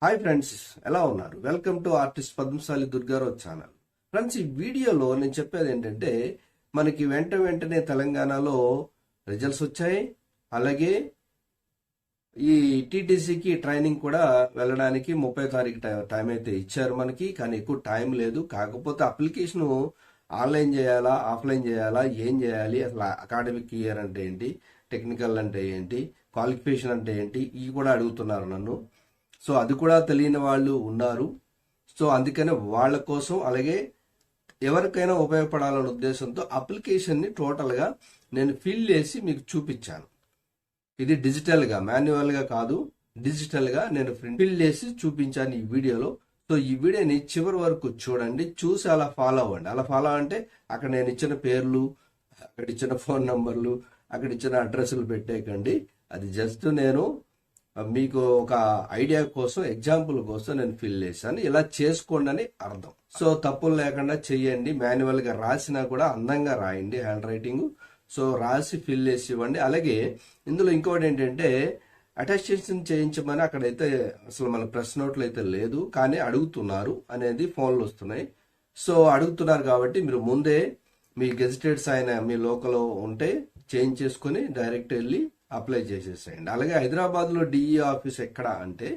Hi friends, ఎలా ఉన్నారు? Welcome to artist Padmashali Durgarao channel. Friends, ఈ వీడియోలో నేను చెప్పేది ఏంటంటే, మనకి వెంటనే తెలంగాణలో రిజల్ట్స్ వచ్చాయి. అలాగే ఈ టీటీసీకి ట్రైనింగ్ కూడా వెళ్ళడానికి 30 తారీఖు టైం అయితే ఇచ్చారు మనకి. కానీ ఎక్కువ టైం లేదు. కాకపోతే అప్లికేషన్ ఆన్లైన్ చేయాలా, ఆఫ్లైన్ చేయాలా, ఏం చేయాలి, అసలు అకాడమిక్ ఇయర్ అంటే ఏంటి, టెక్నికల్ అంటే ఏంటి, క్వాలిఫికేషన్ అంటే ఏంటి, ఇవి కూడా అడుగుతున్నారు నన్ను. సో అది కూడా తెలియని వాళ్ళు ఉన్నారు. సో అందుకనే వాళ్ళ కోసం, అలాగే ఎవరికైనా ఉపయోగపడాలనే ఉద్దేశంతో అప్లికేషన్ని టోటల్గా నేను ఫిల్ చేసి మీకు చూపించాను. ఇది డిజిటల్గా, మాన్యువల్గా కాదు, డిజిటల్గా నేను ఫిల్ చేసి చూపించాను ఈ వీడియోలో. సో ఈ వీడియోని చివరి వరకు చూడండి, చూసి అలా ఫాలో అవ్వండి. అలా ఫాలో అంటే అక్కడ నేను ఇచ్చిన పేర్లు, అక్కడ ఇచ్చిన ఫోన్ నంబర్లు, అక్కడ ఇచ్చిన అడ్రస్లు పెట్టేయకండి. అది జస్ట్ నేను మీకు ఒక ఐడియా కోసం, ఎగ్జాంపుల్ కోసం నేను ఫిల్ చేశాను. ఇలా చేసుకోండి అని అర్థం. సో తప్పులు లేకుండా చెయ్యండి. మాన్యువల్ గా రాసినా కూడా అందంగా రాయండి, హ్యాండ్ రైటింగ్. సో రాసి ఫిల్ చేసి ఇవ్వండి. అలాగే ఇందులో ఇంకోటి ఏంటంటే, అటెస్టేషన్ చేయించమని అక్కడైతే అసలు మన ప్రెస్ నోట్లు అయితే లేదు, కానీ అడుగుతున్నారు అనేది ఫోన్లు వస్తున్నాయి. సో అడుగుతున్నారు కాబట్టి మీరు ముందే మీ గెజిటెడ్ సైన్ మీ లోకల్ ఉంటే చేంజ్ చేసుకుని డైరెక్ట్ వెళ్ళి అప్లై చేసేసేయండి. అలాగే హైదరాబాద్లో డిఈ ఆఫీస్ ఎక్కడ అంటే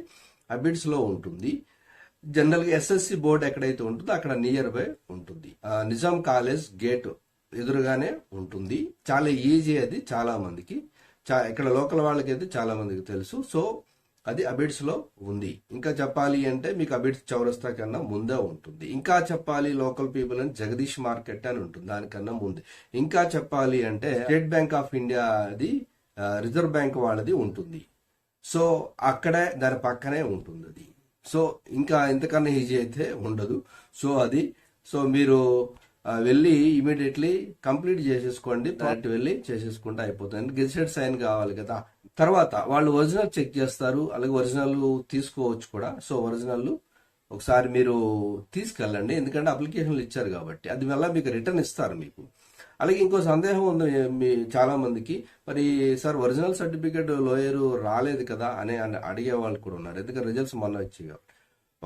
అబిడ్స్లో ఉంటుంది. జనరల్గా ఎస్ఎస్సి బోర్డు ఎక్కడైతే ఉంటుందో అక్కడ నియర్ బై ఉంటుంది. నిజాం కాలేజ్ గేట్ ఎదురుగానే ఉంటుంది. చాలా ఈజీ, అది చాలా మందికి, ఇక్కడ లోకల్ వాళ్ళకి అయితే చాలా మందికి తెలుసు. సో అది అబిడ్స్లో ఉంది. ఇంకా చెప్పాలి అంటే మీకు అబిడ్స్ చౌరస్తా కన్నా ముందే ఉంటుంది. ఇంకా చెప్పాలి లోకల్ పీపుల్ అని జగదీష్ మార్కెట్ అని ఉంటుంది, దానికన్నా ముందు. ఇంకా చెప్పాలి అంటే స్టేట్ బ్యాంక్ ఆఫ్ ఇండియా అది రిజర్వ్ బ్యాంక్ వాళ్ళది ఉంటుంది. సో అక్కడే దాని పక్కనే ఉంటుంది అది. సో ఇంకా ఇంతకన్నా ఈజీ అయితే ఉండదు. సో అది మీరు వెళ్ళి ఇమీడియట్లీ కంప్లీట్ చేసేసుకోండి. డైరెక్ట్ వెళ్ళి చేసేసుకుంటే అయిపోతుంది. గెజిటెడ్ సైన్ కావాలి కదా. తర్వాత వాళ్ళు ఒరిజినల్ చెక్ చేస్తారు, అలాగే ఒరిజినల్ తీసుకోవచ్చు కూడా. సో ఒరిజినల్ ఒకసారి మీరు తీసుకెళ్ళండి, ఎందుకంటే అప్లికేషన్లు ఇచ్చారు కాబట్టి. అది వల్ల మీకు రిటర్న్ ఇస్తారు మీకు. అలాగే ఇంకో సందేహం ఉంది మీ చాలా మందికి, మరి సార్ ఒరిజినల్ సర్టిఫికేట్ లోయర్ రాలేదు కదా అని అడిగే వాళ్ళు కూడా ఉన్నారు. ఎందుకంటే రిజల్ట్స్ మొన్న వచ్చాయి.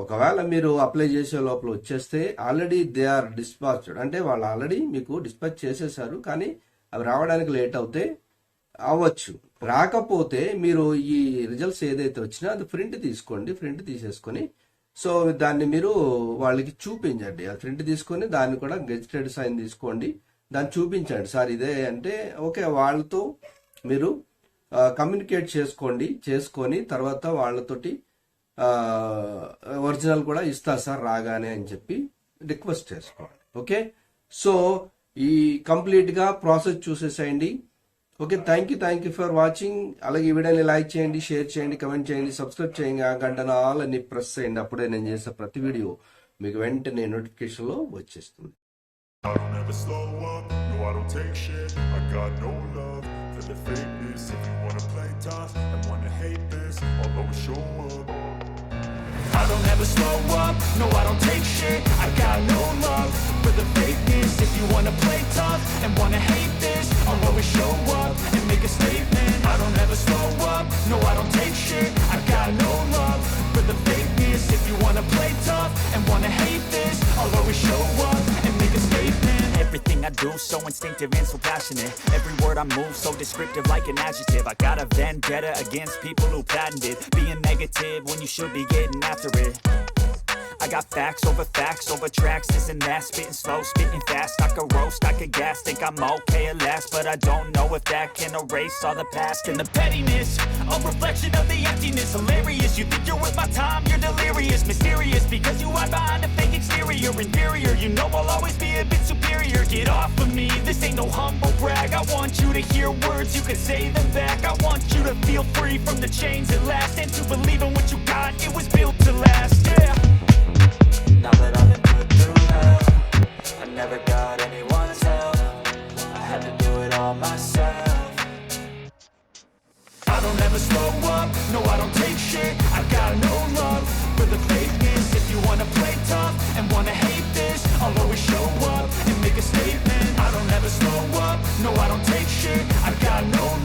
ఒకవేళ మీరు అప్లై చేసే లోపల వచ్చేస్తే ఆల్రెడీ దే ఆర్ డిస్పాచ్డ్, అంటే వాళ్ళు ఆల్రెడీ మీకు డిస్పాచ్ చేసేసారు, కానీ అవి రావడానికి లేట్ అవుతే అవ్వచ్చు. రాకపోతే మీరు ఈ రిజల్ట్స్ ఏదైతే వచ్చినా అది ప్రింట్ తీసుకోండి. ప్రింట్ తీసేసుకొని సో దాన్ని మీరు వాళ్ళకి చూపించండి. ఆ ప్రింట్ తీసుకొని దాన్ని కూడా గెజిటెడ్ సైన్ తీసుకోండి, దాన్ని చూపించండి. సార్ ఇదే అంటే ఓకే, వాళ్ళతో మీరు కమ్యూనికేట్ చేసుకొని తర్వాత వాళ్ళతోటి ఒరిజినల్ కూడా ఇస్తా సార్ రాగానే అని చెప్పి రిక్వెస్ట్ చేసుకోండి. ఓకే, సో ఈ కంప్లీట్ గా ప్రాసెస్ చూసేసేయండి. Okay, thank you for watching. అలాగే ఈ వీడియోని లైక్ చేయండి, షేర్ చేయండి, కమెంట్ చేయండి, సబ్స్క్రైబ్ చేయండి, ఆ గంటన ఆల్ అని ప్రెస్ చేయండి. అప్పుడే నేను చేసే ప్రతి వీడియో మీకు వెంటనే నోటిఫికేషన్ లో వచ్చేస్తుంది. I don't ever slow up, no I don't take shit. I got no love for the fakeness. If you wanna play tough and wanna hate this, I'll always show up. I don't ever slow up, no I don't take shit. I got no love for the fakeness. If you wanna play tough and wanna hate this, I'll always show up and make a statement. I don't ever slow up, no I don't take shit. I got no love for the fakeness. If you wanna play tough and wanna hate this, I'll always show up and make a statement. Everything I do so instinctive and so passionate. Every word I move so descriptive like an adjective. I got a vendetta against people who patented being negative when you should be getting after it. I got facts over tracks, this and that. Spitting slow, spitting fast. I could roast, I could gas. Think I'm okay at last, but I don't know if that can erase all the past. And the pettiness, a reflection of the emptiness. Hilarious, you think you're worth my time, you're delirious. Mysterious, because you hide behind a fake exterior. Inferior, you know I'll always be a bit superior. Get off of me, this ain't no humble brag. I want you to hear words, you can say them back. I want you to feel free from the chains at last, and to believe in what you got, it was built to last, yeah. Now that I've been put through hell, I never got anyone's help. I had to do it all myself. I don't ever slow up, no I don't take shit. I got no love for the fakeness. If you wanna play tough and wanna hate this, I'll always show up and make a statement. I don't ever slow up, no I don't take shit. I got no love.